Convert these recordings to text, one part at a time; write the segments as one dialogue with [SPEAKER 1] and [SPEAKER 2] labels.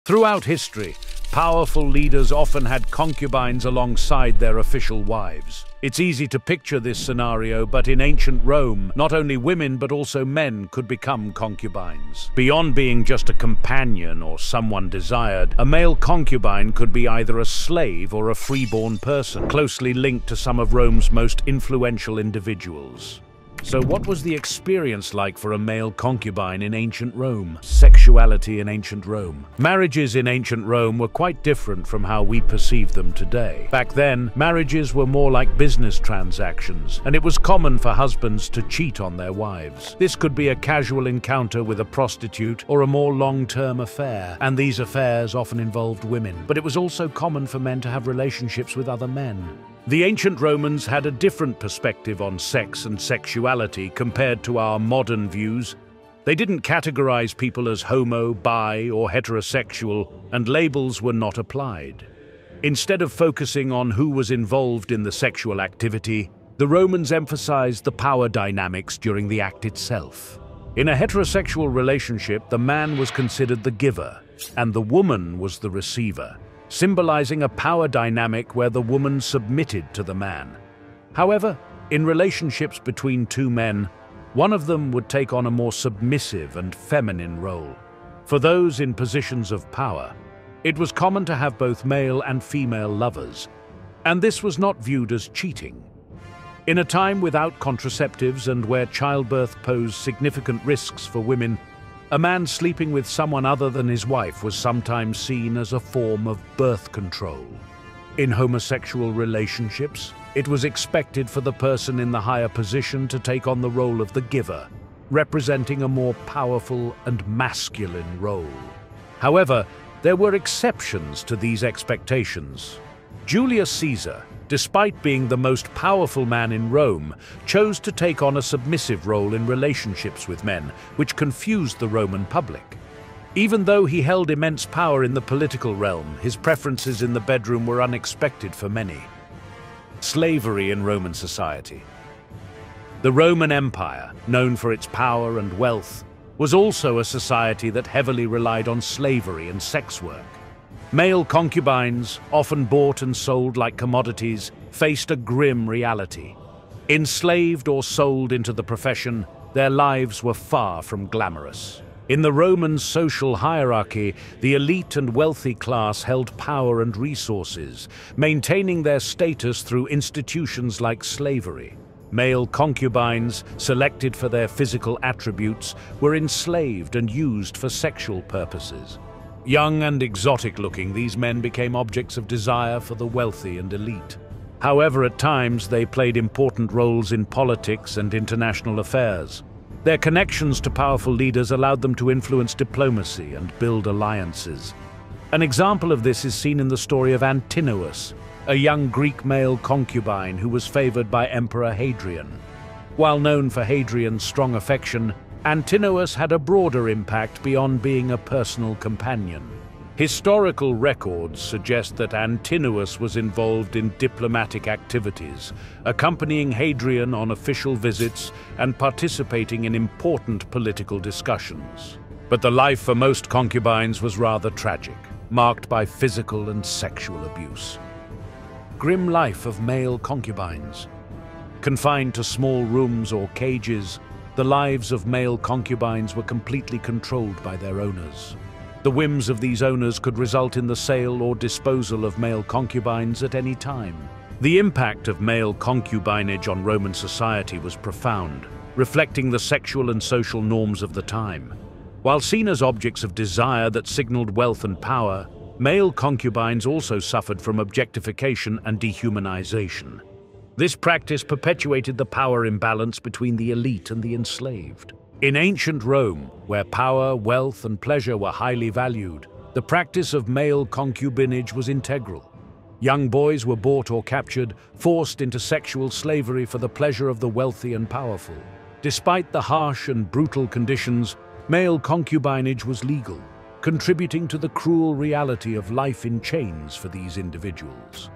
[SPEAKER 1] Throughout history, powerful leaders often had concubines alongside their official wives. It's easy to picture this scenario, but in ancient Rome, not only women but also men could become concubines. Beyond being just a companion or someone desired, a male concubine could be either a slave or a freeborn person, closely linked to some of Rome's most influential individuals. So what was the experience like for a male concubine in ancient Rome? Sexuality in ancient Rome. Marriages in ancient Rome were quite different from how we perceive them today. Back then, marriages were more like business transactions, and it was common for husbands to cheat on their wives. This could be a casual encounter with a prostitute or a more long-term affair, and these affairs often involved women. But it was also common for men to have relationships with other men. The ancient Romans had a different perspective on sex and sexuality compared to our modern views. They didn't categorize people as homo, bi, or heterosexual, and labels were not applied. Instead of focusing on who was involved in the sexual activity, the Romans emphasized the power dynamics during the act itself. In a heterosexual relationship, the man was considered the giver, and the woman was the receiver, symbolizing a power dynamic where the woman submitted to the man. However, in relationships between two men, one of them would take on a more submissive and feminine role. For those in positions of power, it was common to have both male and female lovers, and this was not viewed as cheating. In a time without contraceptives and where childbirth posed significant risks for women, a man sleeping with someone other than his wife was sometimes seen as a form of birth control. In homosexual relationships, it was expected for the person in the higher position to take on the role of the giver, representing a more powerful and masculine role. However, there were exceptions to these expectations. Julius Caesar, despite being the most powerful man in Rome, chose to take on a submissive role in relationships with men, which confused the Roman public. Even though he held immense power in the political realm, his preferences in the bedroom were unexpected for many. Slavery in Roman society. The Roman Empire, known for its power and wealth, was also a society that heavily relied on slavery and sex work. Male concubines, often bought and sold like commodities, faced a grim reality. Enslaved or sold into the profession, their lives were far from glamorous. In the Roman social hierarchy, the elite and wealthy class held power and resources, maintaining their status through institutions like slavery. Male concubines, selected for their physical attributes, were enslaved and used for sexual purposes. Young and exotic-looking, these men became objects of desire for the wealthy and elite. However, at times they played important roles in politics and international affairs. Their connections to powerful leaders allowed them to influence diplomacy and build alliances. An example of this is seen in the story of Antinous, a young Greek male concubine who was favored by Emperor Hadrian. While known for Hadrian's strong affection, Antinous had a broader impact beyond being a personal companion. Historical records suggest that Antinous was involved in diplomatic activities, accompanying Hadrian on official visits and participating in important political discussions. But the life for most concubines was rather tragic, marked by physical and sexual abuse. Grim life of male concubines. Confined to small rooms or cages, the lives of male concubines were completely controlled by their owners. The whims of these owners could result in the sale or disposal of male concubines at any time. The impact of male concubinage on Roman society was profound, reflecting the sexual and social norms of the time. While seen as objects of desire that signaled wealth and power, male concubines also suffered from objectification and dehumanization. This practice perpetuated the power imbalance between the elite and the enslaved. In ancient Rome, where power, wealth, and pleasure were highly valued, the practice of male concubinage was integral. Young boys were bought or captured, forced into sexual slavery for the pleasure of the wealthy and powerful. Despite the harsh and brutal conditions, male concubinage was legal, contributing to the cruel reality of life in chains for these individuals.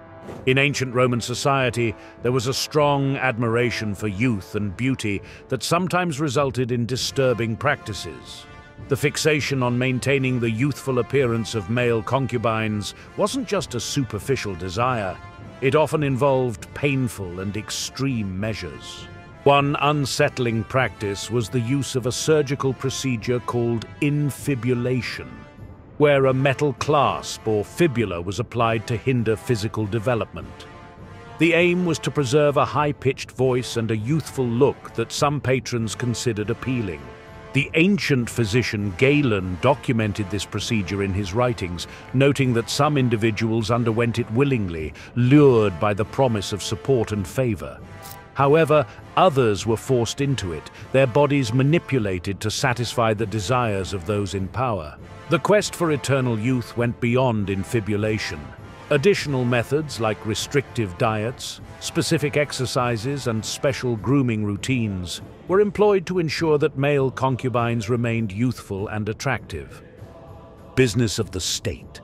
[SPEAKER 1] In ancient Roman society, there was a strong admiration for youth and beauty that sometimes resulted in disturbing practices. The fixation on maintaining the youthful appearance of male concubines wasn't just a superficial desire. It often involved painful and extreme measures. One unsettling practice was the use of a surgical procedure called infibulation, where a metal clasp or fibula was applied to hinder physical development. The aim was to preserve a high-pitched voice and a youthful look that some patrons considered appealing. The ancient physician Galen documented this procedure in his writings, noting that some individuals underwent it willingly, lured by the promise of support and favor. However, others were forced into it, their bodies manipulated to satisfy the desires of those in power. The quest for eternal youth went beyond infibulation. Additional methods like restrictive diets, specific exercises, and special grooming routines were employed to ensure that male concubines remained youthful and attractive. Business of the state.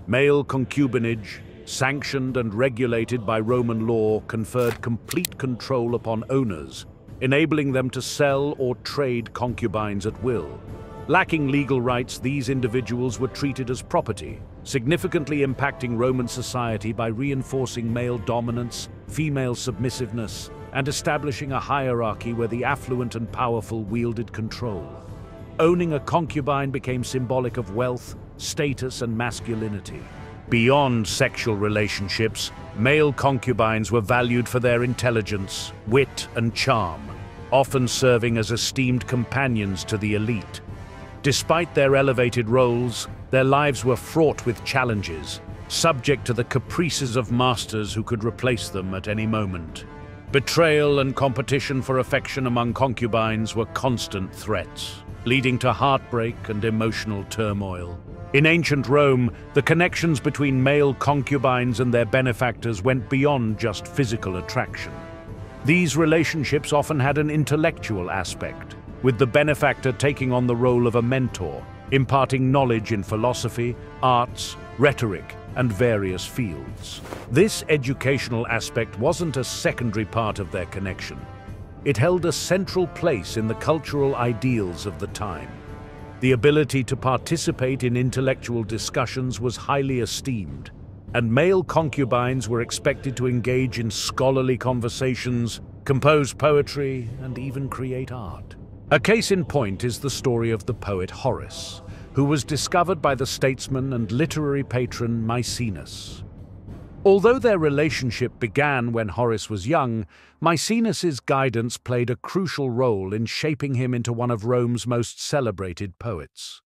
[SPEAKER 1] Male concubinage, sanctioned and regulated by Roman law, conferred complete control upon owners, enabling them to sell or trade concubines at will. Lacking legal rights, these individuals were treated as property, significantly impacting Roman society by reinforcing male dominance, female submissiveness, and establishing a hierarchy where the affluent and powerful wielded control. Owning a concubine became symbolic of wealth, status, and masculinity. Beyond sexual relationships, male concubines were valued for their intelligence, wit, and charm, often serving as esteemed companions to the elite. Despite their elevated roles, their lives were fraught with challenges, subject to the caprices of masters who could replace them at any moment. Betrayal and competition for affection among concubines were constant threats, leading to heartbreak and emotional turmoil. In ancient Rome, the connections between male concubines and their benefactors went beyond just physical attraction. These relationships often had an intellectual aspect, with the benefactor taking on the role of a mentor, imparting knowledge in philosophy, arts, rhetoric, and various fields. This educational aspect wasn't a secondary part of their connection. It held a central place in the cultural ideals of the time. The ability to participate in intellectual discussions was highly esteemed, and male concubines were expected to engage in scholarly conversations, compose poetry, and even create art. A case in point is the story of the poet Horace, who was discovered by the statesman and literary patron Maecenas. Although their relationship began when Horace was young, Maecenas' guidance played a crucial role in shaping him into one of Rome's most celebrated poets.